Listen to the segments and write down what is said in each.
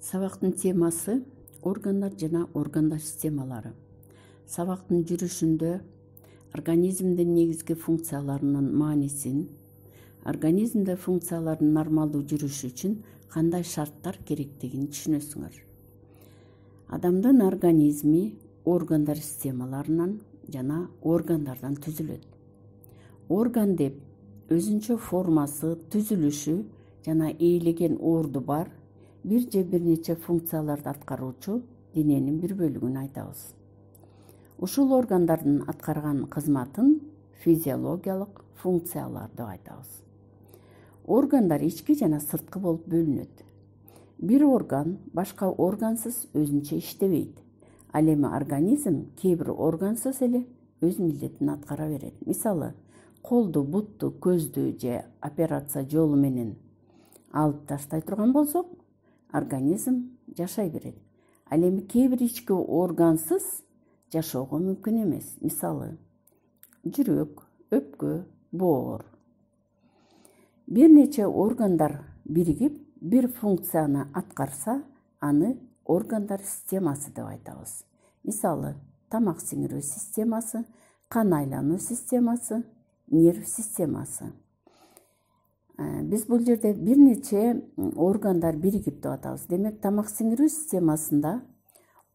Сабактын темасы органдар жана органдар системалары. Сабактын жүрүшүндө организмдин негизги функцияларынын маанисин, организмде функциялардын нормалдуу жүрүшү үчүн кандай шарттар керектигин түшүнөсүңөр. Адамдын организми органдар системаларынан жана органдардан түзүлөт. Орган деп өзүнчө формасы, түзүлүшү жана ээлеген орду бар бир же бир нече функцияларды аткаруучу дененин бир бөлүгүн айтабыз. Ушул органдардын аткарган кызматын физиологиялык функциялар деп айтабыз. Органдар ички жана сырткы болуп бөлүнөт. Бир орган башка органсыз өзүнчө иштебейт. Ал эми организм кээ бир органсыз эле өз милдетин аткара берет. Мисалы, колду, бутту, көздү же операция жолу менен алып таштай турган болсок, организм жашай берет. Ал эми кээ бир ички органсыз жашоого мүмкүн эмес. Мисалы, жүрөк, өпкө, боор. Бир нече органдар биригип бир функцияны аткарса, аны органдар системасы деп айтабыз. Мисалы, тамак сиңирүү системасы, кан айлануу системасы, нерв системасы. Биз бул жерде бир нече органдар биригип деп атабыз. Демек, тамак сиңирүү системасында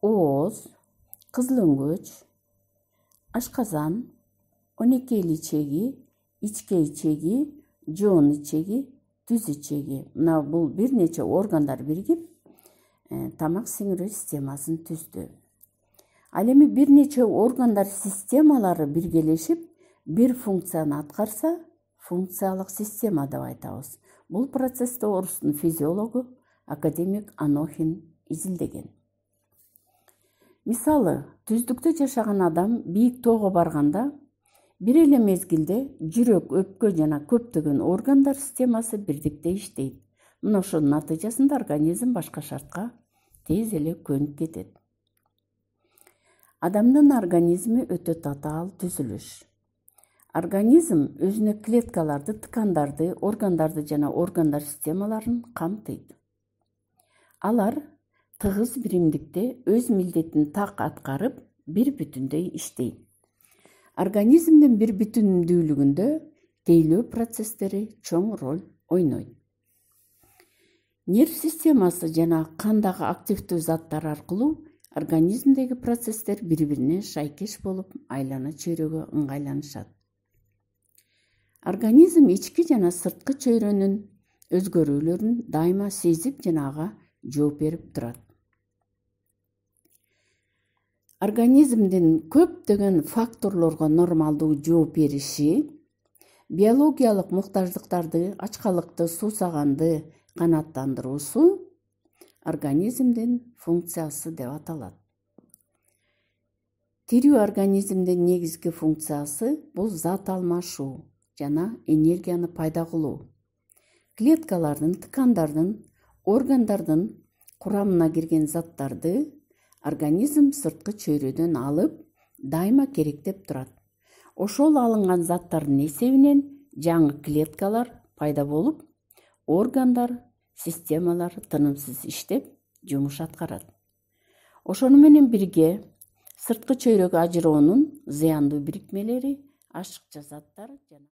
ооз, кызыл өңгөч, ашказан, 12 ичеги, ичке ичеги, жоон ичеги, түз ичеги. Мына бул бир нече органдар биригип тамак сиңирүү системасын түздү. Ал эми бир нече органдар системалары биргелешип бир функцияны аткарса, функциялык система деп айтабыз. Бул процессти орустун физиологу академик Анохин изилдеген. Мисалы, түздүктө жашаган адам бийик тоого барганда бир эле мезгилде жүрөк, өпкө жана көптөгөн органдар системасы бирдикте иштейт. Мына ошонун натыйжасында организм башка шартка тез эле көнүп кетет. Адамдын организми өтө татаал түзүлүш. Организм өзүнө клеткаларды, ткандарды, органдарды жана органдар системаларын камтыйт. Алар тыгыз биримдикте өз милдетин так аткарып, бир бүтүндөй иштейт. Организмдин бир бүтүндүүлүгүндө тейлөө процесстери чоң роль ойнойт. Нерв системасы жана кандагы активдүү заттар аркылуу организмдеги процесстер бири-бирине шайкеш болуп, айлана чөйрөгө ыңгайланышат. Организм ички жана сырткы чөйрөнүн өзгөрүүлөрүн дайыма сезип жана ага жооп берип турат. Организмдин көптөгөн факторлорго нормалдуу жооп бериши, биологиялык муктаждыктарды, ачкалыкты, суусаганды канааттандыруусу организмдин функциясы деп аталат. Тирүү организмдин негизги функциясы бул зат алмашуу жана энергияны пайда кылуу. Клеткалардын, ткандардын, органдардын курамына кирген заттарды организм сырткы чөйрөдөн алып, дайыма керектеп турат. Ошол алынган заттардын эсебинен жаңы клеткалар пайда болуп, органдар, системалар тынымсыз иштеп, жумуш аткарат. Ошону менен бирге сырткы чөйрөгө ажыроонун зыяндуу бирикмелери, ашыкча заттар жана